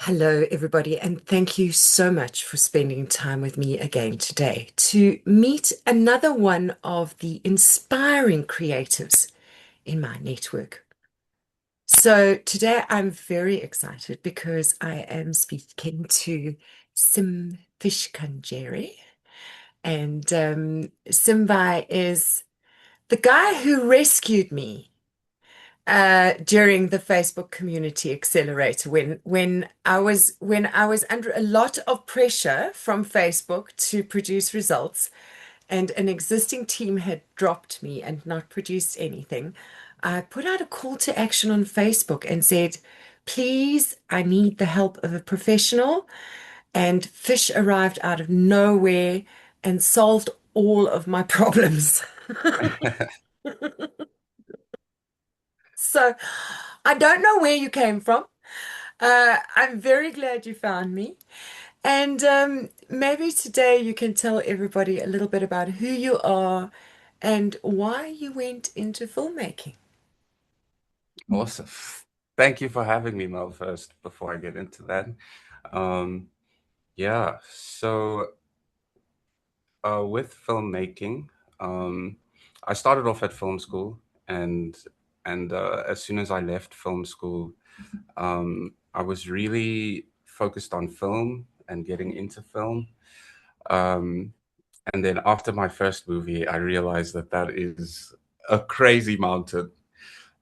Hello, everybody, and thank you so much for spending time with me again today to meet another one of the inspiring creatives in my network. So, today I'm very excited because I am speaking to Fish Kanjere, and Simbai is the guy who rescued me during the Facebook Community Accelerator when I was under a lot of pressure from Facebook to produce results, and an existing team had dropped me and not produced anything. I put out a call to action on Facebook and said, "Please, I need the help of a professional." And Fish arrived out of nowhere and solved all of my problems. So I don't know where you came from. I'm very glad you found me. And maybe today you can tell everybody a little bit about who you are and why you went into filmmaking. Awesome. Thank you for having me, Mel, first, before I get into that. Um, yeah, so with filmmaking, um, I started off at film school and as soon as I left film school, I was really focused on film and getting into film. Um, and then after my first movie, I realized that that is a crazy mountain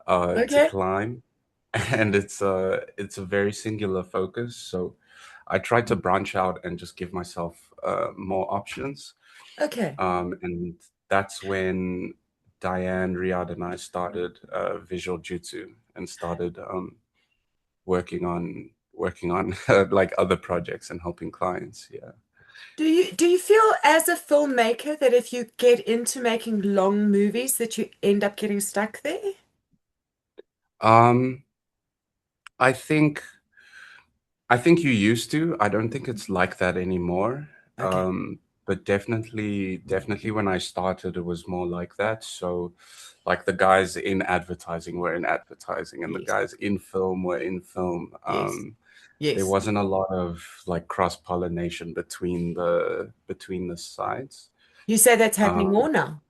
to Okay. climb. And it's a very singular focus. So I tried to branch out and just give myself more options. Okay. And that's when Diane, Riyadh, and I started Visual Jutsu and started working on like other projects and helping clients. Yeah. Do you feel as a filmmaker that if you get into making long movies that you end up getting stuck there? Um, I think I think you used to. I don't think it's like that anymore. Okay. But definitely when I started, it was more like that. So, like the guys in advertising were in advertising, and the Yes. guys in film were in film. Yes. There Yes. wasn't a lot of like cross-pollination between the sides. You say that's happening Um, more now.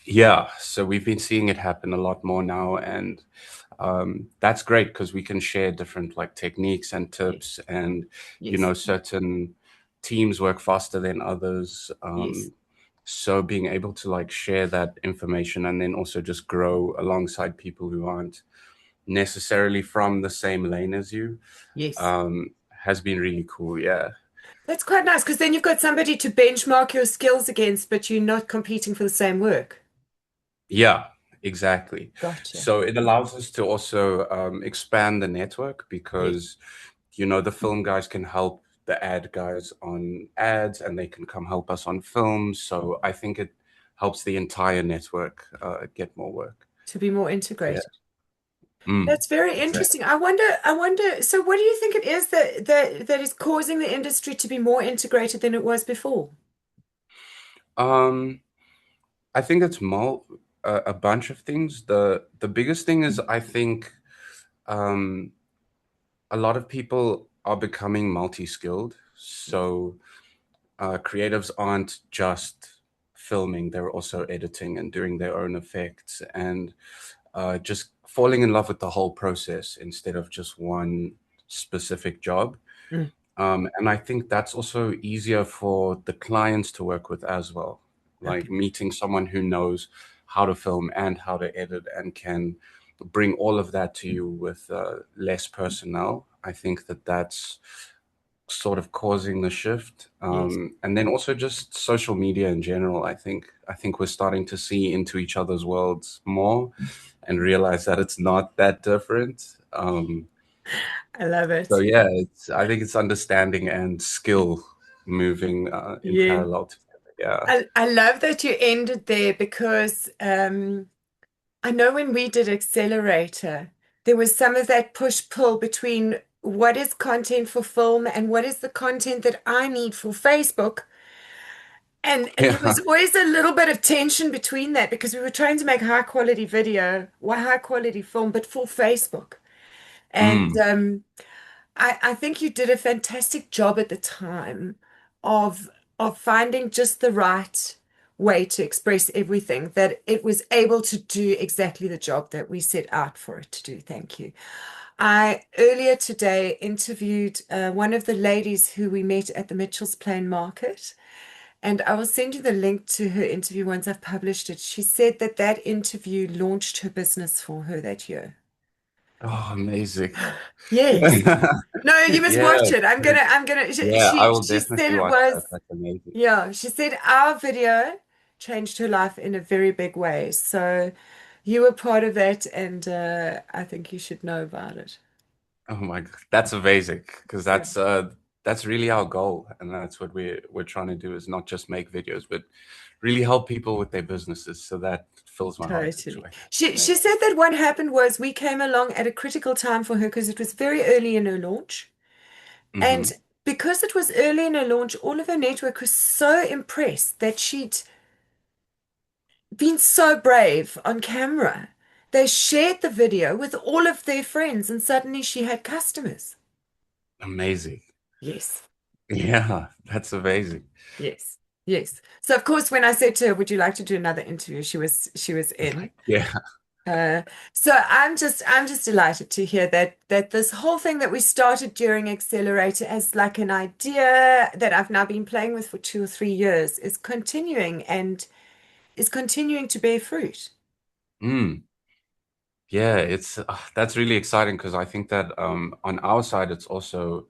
yeah, so we've been seeing it happen a lot more now, and that's great because we can share different like techniques and Yes. tips, and Yes. certain teams work faster than others. Yes. So being able to like share that information and then also just grow alongside people who aren't necessarily from the same lane as you Yes. has been really cool. Yeah. That's quite nice because then you've got somebody to benchmark your skills against, but you're not competing for the same work. Yeah, exactly. Gotcha. So it allows us to also expand the network Yes. because, the film guys can help the ad guys on ads and they can come help us on films. So I think it helps the entire network get more work. To be more Yeah. integrated. Mm, That's very exactly. interesting. I wonder, so what do you think it is that is causing the industry to be more integrated than it was before? Um, I think it's more a bunch of things. The biggest thing is I think um, a lot of people are becoming multi-skilled. So creatives aren't just filming, they're also editing and doing their own effects and just falling in love with the whole process instead of just one specific job. Mm, And I think that's also easier for the clients to work with as well. Like okay. meeting someone who knows how to film and how to edit and can bring all of that to you with less personnel. I think that that's sort of causing the shift. Yes. And then also just social media in general. I think we're starting to see into each other's worlds more and realize that it's not that different. I love So it. yeah, I think it's understanding and skill moving in Yeah. parallel together. Yeah. I love that you ended there because I know when we did Accelerator, there was some of that push-pull between what is content for film and what is the content that I need for Facebook. And there Yeah. was always a little bit of tension between that because we were trying to make high quality video or high quality film, but for Facebook. And Mm. I think you did a fantastic job at the time of finding just the right way to express everything, that it was able to do exactly the job that we set out for it to do. Thank you. I earlier today interviewed one of the ladies who we met at the Mitchell's Plain Market, and I will send you the link to her interview once I've published it. She said that that interview launched her business for her that year. Oh, amazing. Yes. No, you must Yeah, watch it. yeah, I will She said definitely it watch that. was, That's amazing. yeah, she said our video changed her life in a very big way. So you were part of that, and I think you should know about it. Oh my God, that's amazing because Yeah, that's really our goal, and that's what we're trying to do is not just make videos, but really help people with their businesses. So that fills my heart with totally. joy. It's She amazing. said that what happened was we came along at a critical time for her because it was very early in her launch. And Hmm. because it was early in her launch, all of her network was so impressed that she'd been so brave on camera. They shared the video with all of their friends, and suddenly she had customers. Amazing. Yes, Yeah, that's amazing. yes, yes. So of course, when I said to her, "Would you like to do another interview?" she was in. Yeah. Uh, so I'm just delighted to hear that this whole thing that we started during Accelerator as like an idea that I've now been playing with for 2 or 3 years is continuing to bear fruit. Mm. Yeah, it's that's really exciting because I think that on our side it's also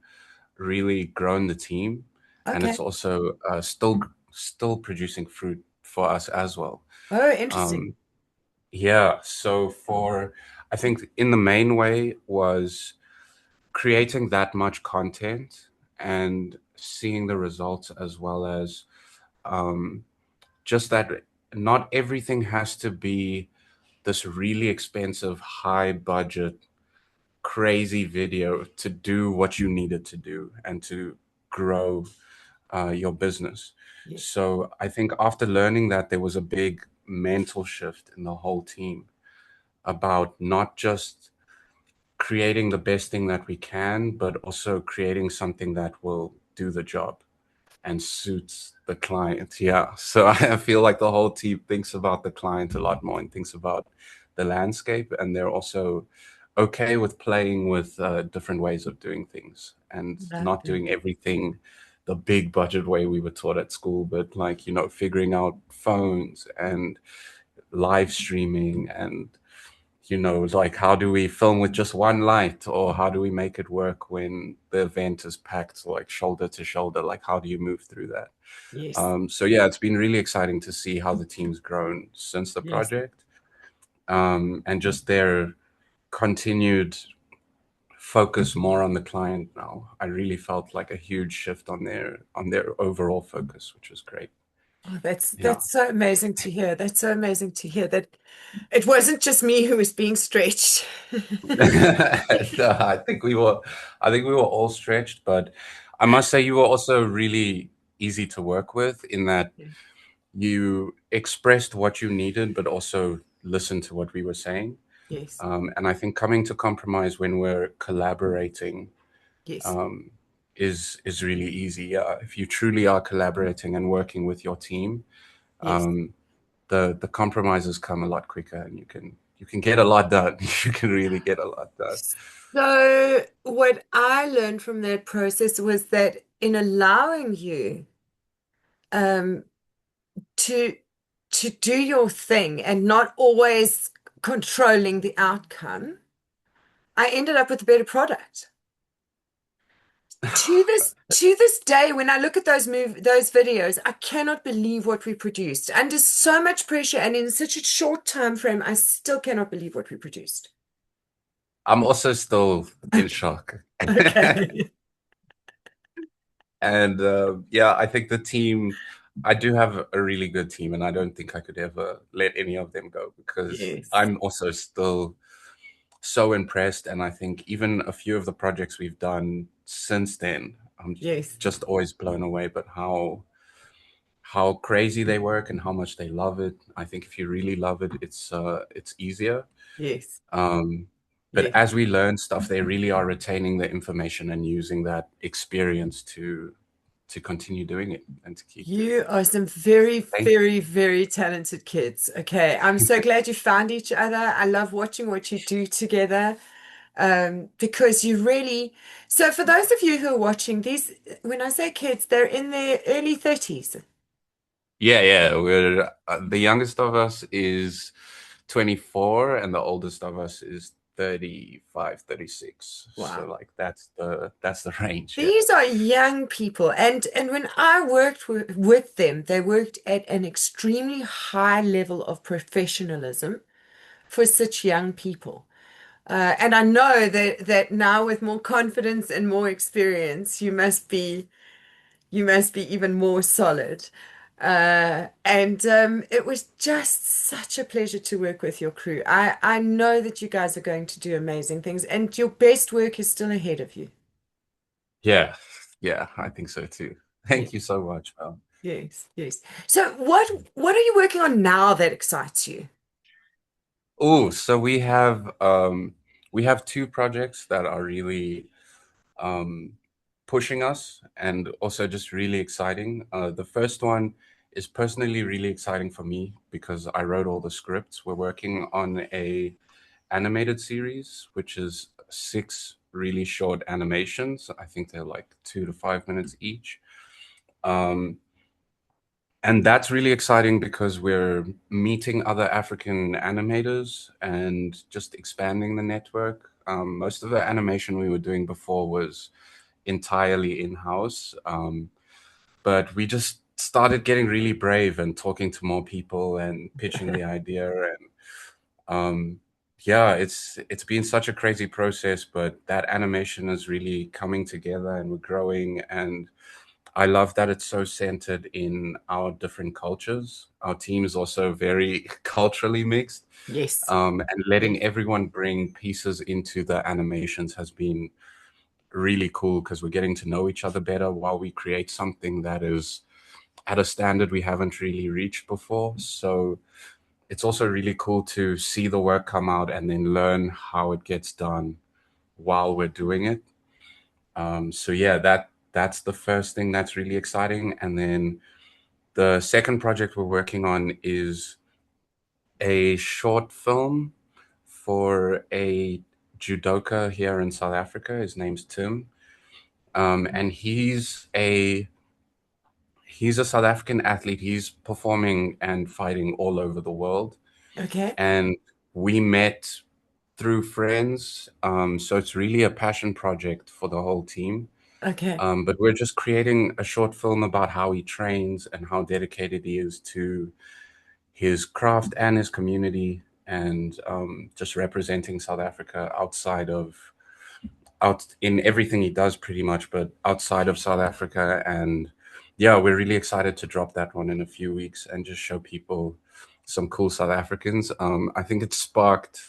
really grown the team, and it's Okay. also still producing fruit for us as well. Oh, interesting. Um, yeah, so for I think in the main way was creating that much content and seeing the results as well as um, just that not everything has to be this really expensive, high budget, crazy video to do what you needed to do and to grow your business. Yes, So I think after learning that, there was a big mental shift in the whole team about not just creating the best thing that we can, but also creating something that will do the job and suits the client. Yeah. So I feel like the whole team thinks about the client a lot more and thinks about the landscape. And they're also okay with playing with different ways of doing things and not lovely. doing everything the big budget way we were taught at school, but like, figuring out phones and live streaming and like how do we film with just one light or how do we make it work when the event is packed like shoulder to shoulder? Like how do you move through that? Yes, So yeah, it's been really exciting to see how the team's grown since the yes. project, and just their continued focus more on the client now. I really felt like a huge shift on their overall focus, which was great. Oh, Yeah. that's so amazing to hear. That's so amazing to hear that it wasn't just me who was being stretched. No, I think we were all stretched, but I must say you were also really easy to work with in that Yeah. you expressed what you needed, but also listened to what we were saying. Yes, And I think coming to compromise when we're collaborating yes, um, is really easy. Yeah, if you truly are collaborating and working with your team, yes. um, the compromises come a lot quicker, and you can get a lot done. You can really get a lot done. So what I learned from that process was that in allowing you um, to do your thing and not always controlling the outcome, I ended up with a better product. To this day, when I look at those videos, I cannot believe what we produced. Under so much pressure and in such a short time frame, I still cannot believe what we produced. I'm also still in shock. Okay. And yeah, I think the team, I do have a really good team, and I don't think I could ever let any of them go because Yes. I'm also still so impressed. And I think even a few of the projects we've done since then, I'm Yes. just always blown away, but how crazy they work and how much they love it. I think if you really love it, it's easier. Yes. Um, But Yes. as we learn stuff, they really are retaining the information and using that experience to continue doing it and to keep doing You it. are some very, Thank very, very talented kids. Okay. I'm so glad you found each other. I love watching what you do together. Because you really, so for those of you who are watching these, when I say kids, they're in their early 30s. Yeah, yeah. We're the youngest of us is 24 and the oldest of us is 35, 36. So Wow. like that's the range, yeah. These are young people. And when I worked with them, they worked at an extremely high level of professionalism for such young people. And I know that now with more confidence and more experience, you must be even more solid. And it was just such a pleasure to work with your crew. I know that you guys are going to do amazing things, and your best work is still ahead of you. Yeah. Yeah, I think so too. Yeah. Thank you so much, Mel. Yes, yes. So what are you working on now that excites you? Oh, so we have two projects that are really um pushing us and also just really exciting. The first one is personally really exciting for me because I wrote all the scripts. We're working on a animated series, which is six really short animations. I think they're like 2 to 5 minutes each. Um, and that's really exciting because we're meeting other African animators and just expanding the network. Most of the animation we were doing before was entirely in-house. But we just started getting really brave and talking to more people and pitching the idea. And yeah, it's been such a crazy process, but that animation is really coming together and we're growing. And I love that it's so centered in our different cultures. Our team is also very culturally mixed. Yes, And yes, letting everyone bring pieces into the animations has been really cool because we're getting to know each other better while we create something that is at a standard we haven't really reached before. So it's also really cool to see the work come out and then learn how it gets done while we're doing it. So yeah, that's the first thing that's really exciting. And then the second project we're working on is a short film for a judoka here in South Africa. His name's Tim. And he's a South African athlete. He's performing and fighting all over the world. okay, And we met through friends. So it's really a passion project for the whole team. okay, But we're just creating a short film about how he trains and how dedicated he is to his craft and his community, and just representing South Africa out in everything he does pretty much, but outside of South Africa. And yeah, we're really excited to drop that one in a few weeks and just show people some cool South Africans. I think it sparked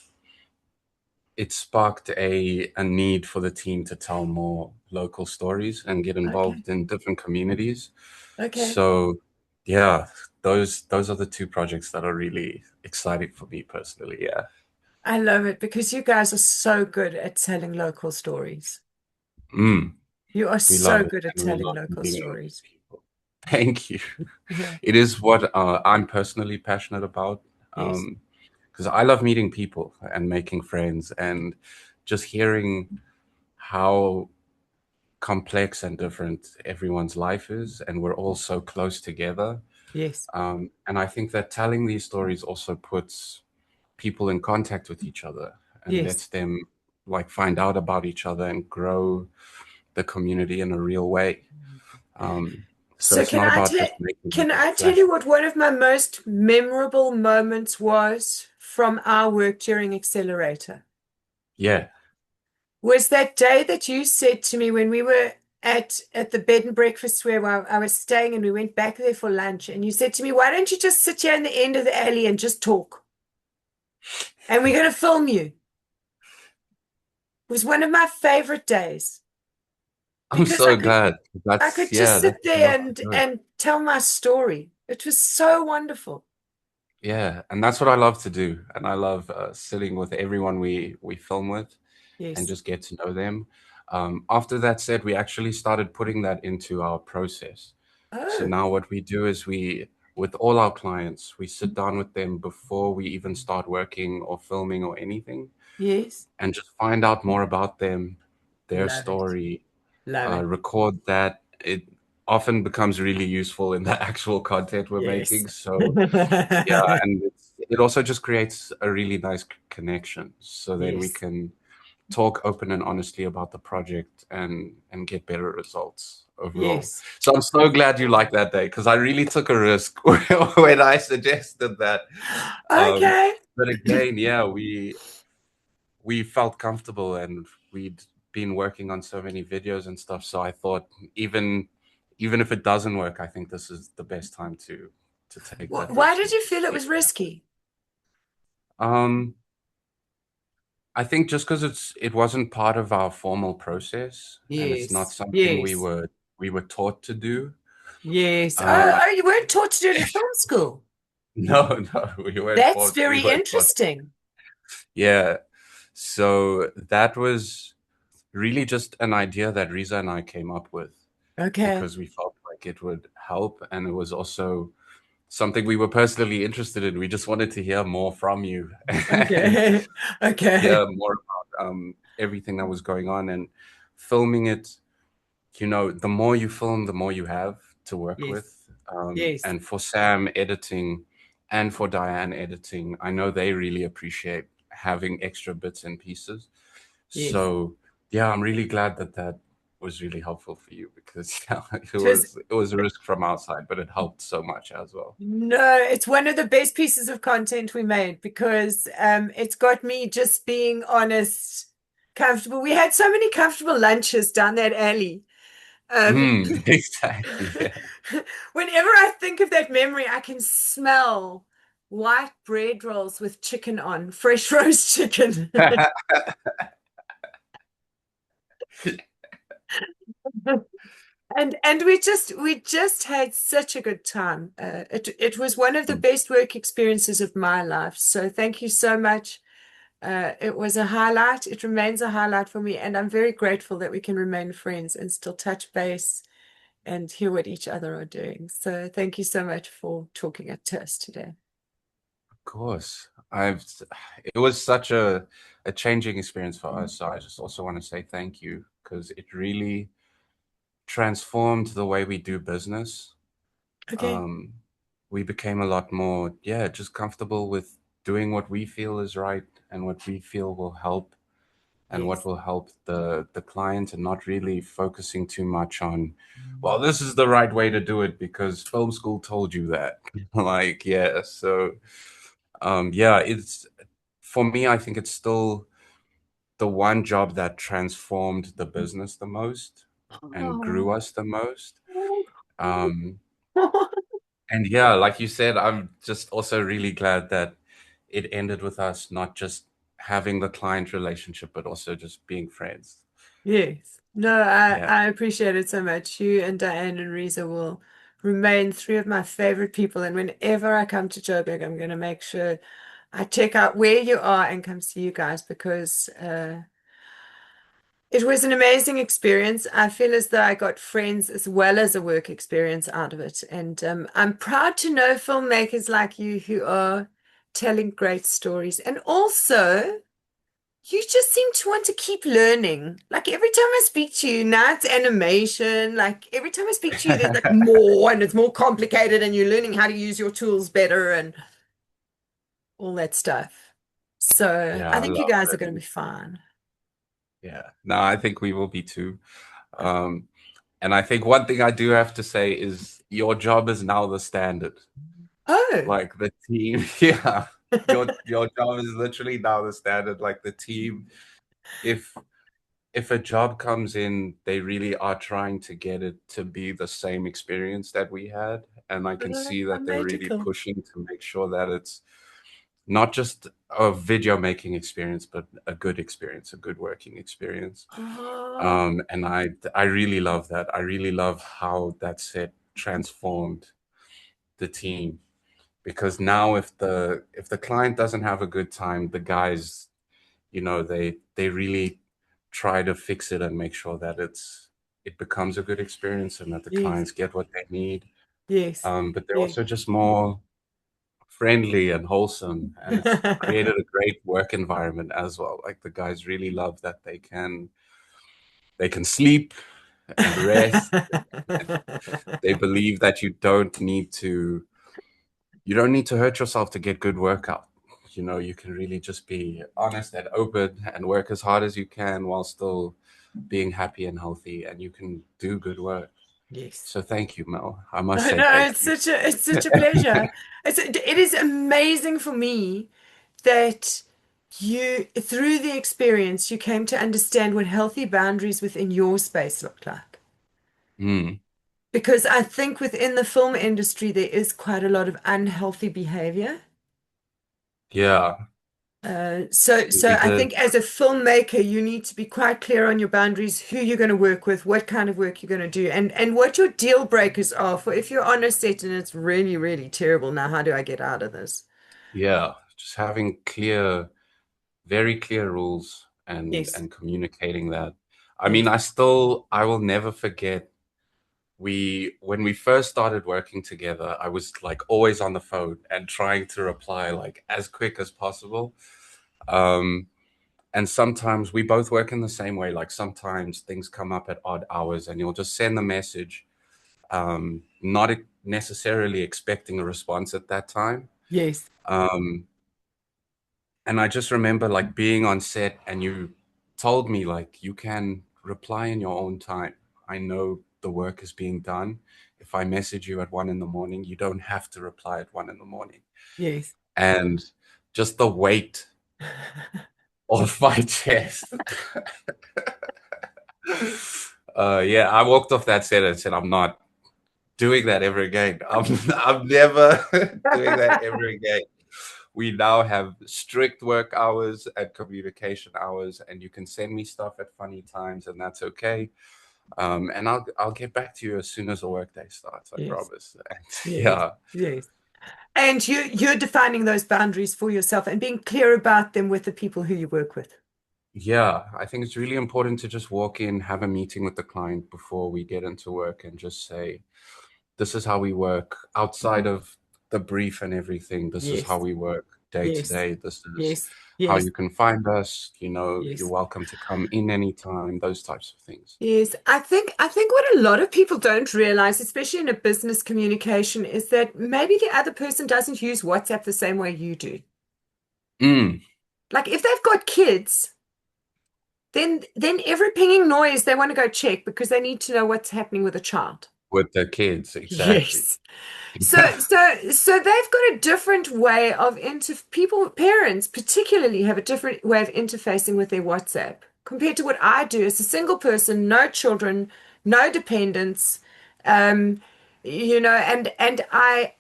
a need for the team to tell more local stories and get okay, involved in different communities. okay. So yeah, those are the two projects that are really exciting for me personally. Yeah. I love it because you guys are so good at telling local stories. Mm, You are we love so it good at and we telling love local meeting local stories. people. Thank you. Yeah. It is what I'm personally passionate about. Yes. Because I love meeting people and making friends and just hearing how complex and different everyone's life is, and we're all so close together. Yes. And I think that telling these stories also puts people in contact with each other and Yes. lets them like find out about each other and grow the community in a real way. So So it's not about just making can I tell flash. you what one of my most memorable moments was from our work during Accelerator? Yeah. Was that day that you said to me when we were at the bed and breakfast where I was staying and we went back there for lunch and you said to me, "Why don't you just sit here in the end of the alley and just talk? And we're going to film you." It was one of my favorite days I'm because so glad. I That's could just yeah, sit that's there enough to and do it. and tell my story. It was so wonderful. Yeah, and that's what I love to do. And I love sitting with everyone we film with and Yes. just get to know them. After that said, we actually started putting that into our process. So Oh, now what we do is with all our clients, we sit down with them before we even start working or filming or anything, yes. and just find out more about them, their Love it. story, Love it. record that. It often becomes really useful in the actual content we're Yes. making. So yeah, and it also just creates a really nice connection. So then we Yes. can talk open and honestly about the project and get better results overall. Yes. So I'm so glad you liked that day because I really took a risk when I suggested that. Um, Okay. but again, yeah, we felt comfortable and we'd been working on so many videos and stuff. So I thought even if it doesn't work, I think this is the best time to take that Why risk did and you just feel it see was what happens. risky? Um, I think just because it wasn't part of our formal process and it's not Yes. something Yes. we were taught to do. Yes. Oh, Um, oh, you weren't taught to do it in film school. no, no, That's we very weren't taught. interesting. Yeah. So that was really just an idea that Riza and I came up with Okay. because we felt like it would help and it was also something we were personally interested in. We just wanted to hear more from you and Okay. hear Okay. more about everything that was going on and filming it. The more you film, the more you have to work Yes. with. Yes. And for Sam editing and for Diane editing, I know they really appreciate having extra bits and pieces. Yes. So yeah, I'm really glad that that was really helpful for you because yeah, It was it was a risk from our side, but it helped so much as well. No, it's one of the best pieces of content we made because it's got me just being honest, comfortable. We had so many comfortable lunches down that alley. Um, Exactly. Yeah. Whenever I think of that memory, I can smell white bread rolls with chicken on, fresh roast chicken. And we just had such a good time. It was one of the best work experiences of my life. So thank you so much. It was a highlight. It remains a highlight for me, and I'm very grateful that we can remain friends and still touch base and hear what each other are doing. So thank you so much for talking to us today. Of course. It was such a changing experience for us. So I just also want to say thank you because it really transformed the way we do business. Okay. Um, we became a lot more, yeah, just comfortable with doing what we feel is right and what we feel will help and what Yes. will help the client and not really focusing too much on, well, this is the right way to do it because film school told you that. Like, yeah. So yeah, it's for me, I think it's still the one job that transformed the business the most and grew Oh. us the most. Um, and yeah, like you said, I'm just also really glad that it ended with us not just having the client relationship, but also just being friends. Yes. No, I, Yeah. I appreciate it so much. You and Diane and Reza will remain three of my favorite people. And whenever I come to Joburg, I'm going to make sure I check out where you are and come see you guys because it was an amazing experience. I feel as though I got friends as well as a work experience out of it. And I'm proud to know filmmakers like you who are telling great stories. And also, you just seem to want to keep learning. Like every time I speak to you, now it's animation. Like every time I speak to you, there's like more and it's more complicated, and you're learning how to use your tools better and all that stuff. So Yeah, I I think you love guys are going to learning. be fine. Yeah. No, I think we will be too. Um, and I think one thing I do have to say is your job is now the standard. Oh, Like the team, yeah. Your job is literally now the standard. Like the team, if if a job comes in, they really are trying to get it to be the same experience that we had. And I can see that I'm they're really magical. pushing to make sure that it's not just a video making experience, but a good experience, a good working experience. Oh, And I really love that. I really love how that set transformed the team. because now if the client doesn't have a good time, the guys, they really try to fix it and make sure that it becomes a good experience and that the Yes. clients get what they need. Yes. But they're Yes. also just more friendly and wholesome, and it's created a great work environment as well. Like the guys really love that they can sleep and rest. They believe that you don't need to hurt yourself to get good workout. You can really just be honest and open and work as hard as you can while still being happy and healthy, and you can do good work. Yes. So thank you, Mel. I must I say know thank it's you. such a pleasure. It is amazing for me that you, through the experience, you came to understand what healthy boundaries within your space look like. Mm, Because I think within the film industry, there is quite a lot of unhealthy behavior. yeah, So we I did. think as a filmmaker, you need to be quite clear on your boundaries, who you're going to work with, what kind of work you're going to do, and what your deal breakers are for if you're on a set and it's really, really terrible. Now, how do I get out of this? Yeah, just having very clear rules and Yes, and communicating that. I mean, yes, I will never forget when we first started working together, I was like always on the phone and trying to reply like as quick as possible. Um, and sometimes we both work in the same way. Like sometimes things come up at odd hours and you'll just send the message, not necessarily expecting a response at that time. yes, Um, And I just remember like being on set and you told me like you can reply in your own time. I know the work is being done. If I message you at 1 in the morning, you don't have to reply at 1 in the morning. yes. And just the weight off my chest. Yeah, I walked off that set and said, I'm not doing that ever again. I'm never doing that ever again. We now have strict work hours and communication hours, and you can send me stuff at funny times, and that's okay. And I'll get back to you as soon as the workday starts. I Yes, promise. And yes, yeah, yes. And you're defining those boundaries for yourself and being clear about them with the people who you work with. yeah. I think it's really important to just walk in, have a meeting with the client before we get into work, and just say, "This is how we work outside of the brief and everything. This is how Yes, we work day to yes, day. This is yes, how yes, you can find us. You're yes. welcome to come in anytime. Those types of things." Yes, I think what a lot of people don't realize, especially in a business communication, is that maybe the other person doesn't use WhatsApp the same way you do. Mm, Like if they've got kids, then every pinging noise they want to go check because they need to know what's happening with a child. with the kids, exactly. Yes. So they've got a different way of parents particularly have a different way of interfacing with their WhatsApp compared to what I do as a single person, no children, no dependents, um, and I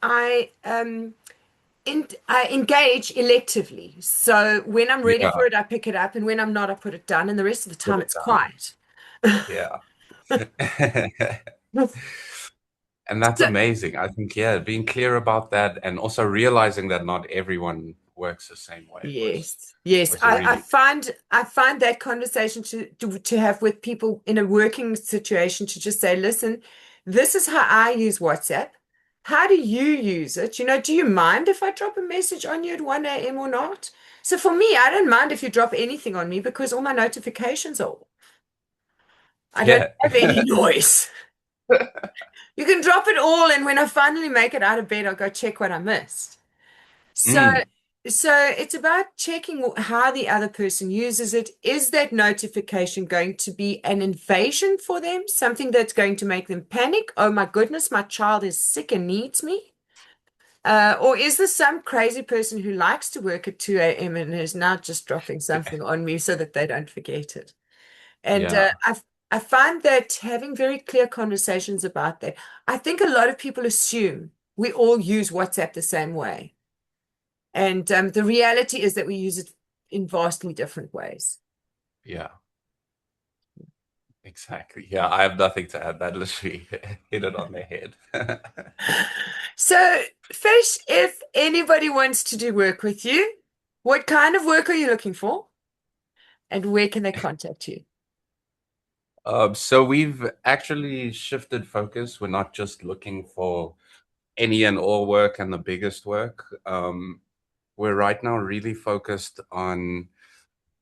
engage electively. So when I'm ready Yeah, for it, I pick it up, and when I'm not, I put it down, and the rest of the put time it it's down. quiet. Yeah. And that's So, amazing. I think, yeah, being clear about that and also realizing that not everyone works the same way was yes, yes. was a I really find that conversation to have with people in a working situation to just say, listen, this is how I use WhatsApp. How do you use it? Do you mind if I drop a message on you at 1 a.m. or not? So for me, I don't mind if you drop anything on me because all my notifications are off. I don't yeah. have any noise. You can drop it all, and when I finally make it out of bed, I'll go check what I missed. So, Mm, so it's about checking how the other person uses it. Is that notification going to be an invasion for them? Something that's going to make them panic? Oh my goodness, my child is sick and needs me. Or is this some crazy person who likes to work at 2 a.m. and is now just dropping something on me so that they don't forget it? And yeah, I find that having very clear conversations about that, I think a lot of people assume we all use WhatsApp the same way. And the reality is that we use it in vastly different ways. yeah. Exactly. Yeah, I have nothing to add. That literally hit it on the head. So, Fish, if anybody wants to do work with you, what kind of work are you looking for? And where can they contact you? So we've actually shifted focus. We're not just looking for any and all work and the biggest work. We're right now really focused on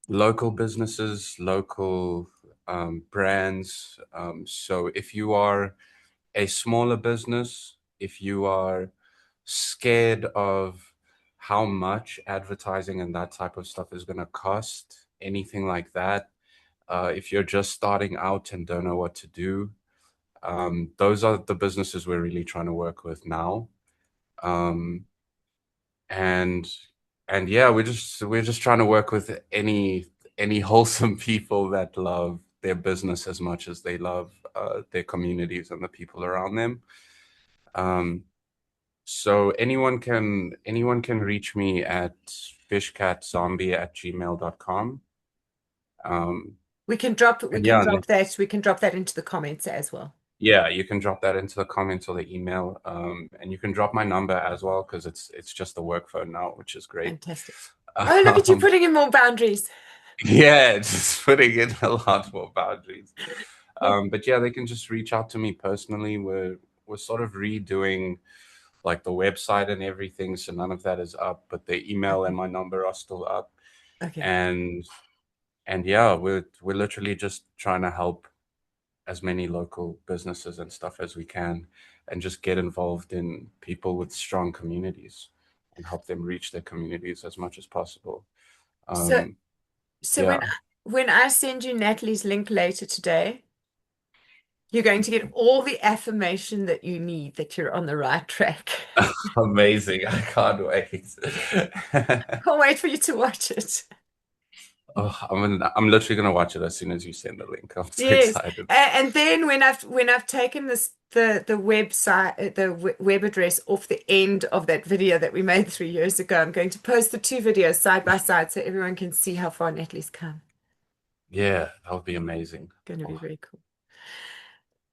local businesses, local brands. So if you are a smaller business, if you are scared of how much advertising and that type of stuff is going to cost, anything like that, if you're just starting out and don't know what to do, those are the businesses we're really trying to work with now. Um, and and yeah, we're just trying to work with any wholesome people that love their business as much as they love their communities and the people around them. Um, so anyone can reach me at fishcatzombie@gmail.com. Um, and yeah, We can drop that into the comments as well. yeah, you can drop that into the comments or the email, and you can drop my number as well because it's just a work phone now, which is great. Fantastic. Oh, look at you Um, putting in more boundaries. yeah, just putting in a lot more boundaries. But yeah, they can just reach out to me personally. We're sort of redoing like the website and everything, so none of that is up, but the email and Okay. my number are still up. Okay. And and yeah, we're literally just trying to help as many local businesses and stuff as we can and just get involved in people with strong communities and help them reach their communities as much as possible. So, Um, so yeah, when I send you Natalie's link later today, you're going to get all the affirmation that you need that you're on the right track. amazing. I can't wait. Can't wait for you to watch it. Oh, I'm literally gonna watch it as soon as you send the link. I'm so Yes. excited. And then when I've taken the website web address off the end of that video that we made 3 years ago, I'm going to post the two videos side by side so everyone can see how far Natalie's come. Yeah, that would be amazing. Going to be Oh, very cool.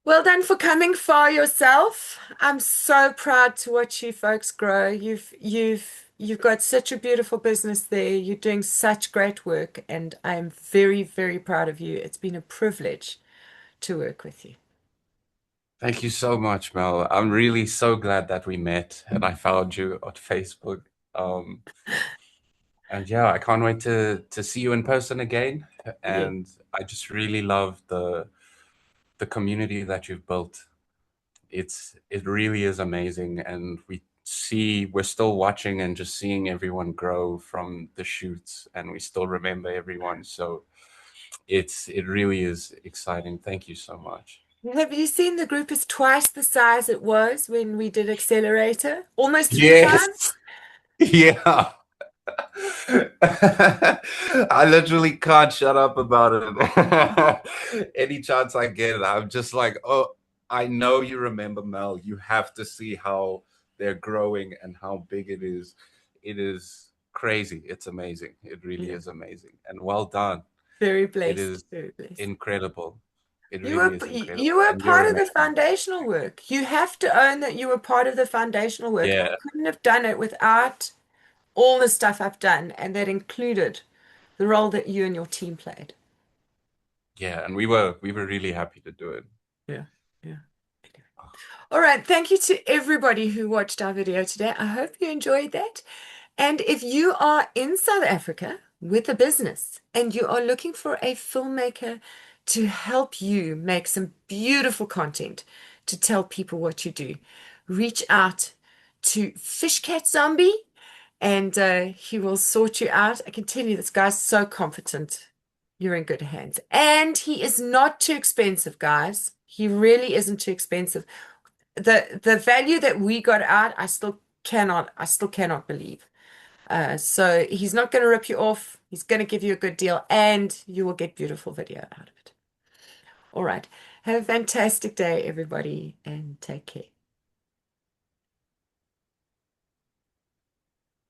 Well done for coming far yourself. I'm so proud to watch you folks grow. You've got such a beautiful business there. You're doing such great work, and I'm very, very proud of you. It's been a privilege to work with you. thank you so much, Mel. I'm really so glad that we met and I found you on Facebook. Um, And yeah, I can't wait to see you in person again. Yeah. And I just really love the community that you've built. It really is amazing. And we're still watching and just seeing everyone grow from the shoots and we still remember everyone. So it really is exciting. Thank you so much. Have you seen the group is twice the size it was when we did Accelerator? Almost three Yes. times? Yeah. I literally can't shut up about it. Any chance I get, I'm just like, oh, I know you remember Mel. You have to see how they're growing and how big it is. It is crazy. It's amazing. It really Yeah. is amazing. And well done. Very It blessed. is Very blessed. incredible. It You really were is you incredible. were And you're part of the amazing. foundational work. You have to own that you were part of the foundational work. I Yeah. couldn't have done it without all the stuff I've done, and that included the role that you and your team played. Yeah. And we were really happy to do it. Yeah, yeah. All right, thank you to everybody who watched our video today. I hope you enjoyed that. And if you are in South Africa with a business and you are looking for a filmmaker to help you make some beautiful content to tell people what you do, reach out to Fish Cat Zombie and he will sort you out. I can tell you this guy's so competent. You're in good hands. And he is not too expensive, guys. He really isn't too expensive. The value that we got out, I still cannot believe. So he's not going to rip you off. He's going to give you a good deal and you will get beautiful video out of it. All right. Have a fantastic day, everybody, and take care.